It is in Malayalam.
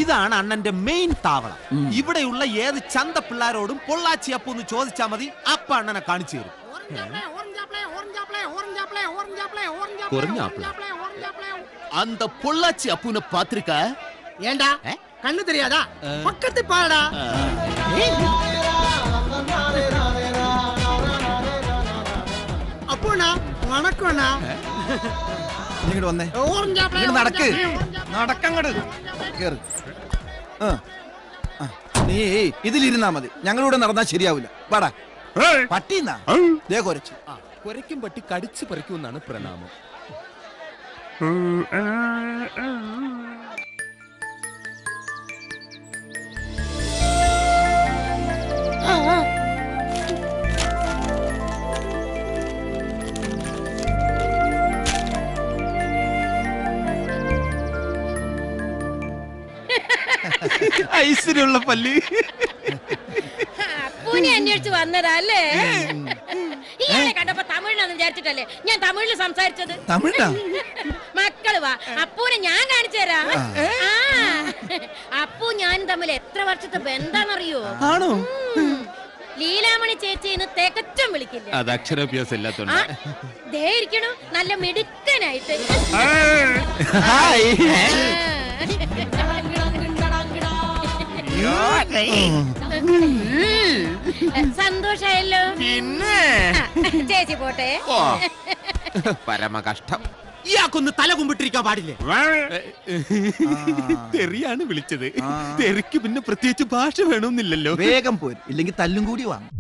ഇതാണ് അണ്ണന്റെ മെയിൻ താവളം. ഇവിടെയുള്ള ഏത് ചന്ത പിള്ളാരോടും പൊള്ളാച്ചി അപ്പു എന്ന് ചോദിച്ചാൽ മതി, അപ്പ അണ്ണനെ കാണിച്ചു തരും. அந்த பொள்ளாச்சி அப்புன பாத்திருக்கா? ஏண்டா கண்ணு தெரியாதா? பக்கத்து பாடா. അപ്പൂണ്ണ വണക്കണ്ണ. ഇങ്ങോട്ട് വന്നേ. നടക്ക്, നടക്കങ്ങട് കേറ്. നീ ഇതിലിരുന്നാ മതി, ഞങ്ങളിവിടെ നടന്നാ ശരിയാവില്ല. പാടാ പട്ടിന്നാ ദേ കൊരച്ചു. കൊരയ്ക്കും പട്ടി കടിച്ചു പറിക്കുമെന്നാണ് പ്രണാമം. ഐസിനുള്ള പല്ല് പൂനെ അന്വേഷിച്ച് വന്നതാ അല്ലേ? ഇയാളെ കണ്ടപ്പോ തമിഴിനാന്ന് വിചാരിച്ചിട്ടല്ലേ ഞാൻ തമിഴില് സംസാരിച്ചത്. മക്കള് വാ, അപ്പൂനെ ഞാൻ കാണിച്ചു തരാം. അപ്പു ഞാനും തമ്മിൽ എത്ര വർഷത്തെ ബന്ധാന്നറിയോ? ആണോ? ലീലാമണി ചേച്ചിന്ന് തികച്ചും വിളിക്കില്ല. അത് അക്ഷരാഭ്യാസം ഇല്ലാത്തോണ്ട്. ദേ ഇരിക്കണു നല്ല മിടുക്കനായിട്ട്. സന്തോഷായല്ലോ. പിന്നെ ചേച്ചി പോട്ടെ. പരമ കഷ്ടം. ഇയാൾക്കൊന്ന് തല കുമ്പിട്ടിരിക്കാൻ പാടില്ലേ? തെറിയാണ് വിളിച്ചത്. തെറിക്ക് പിന്നെ പ്രത്യേകിച്ച് ഭാഷ വേണമെന്നില്ലല്ലോ. വേഗം പോരും, ഇല്ലെങ്കിൽ തല്ലും കൂടി വാങ്ങും.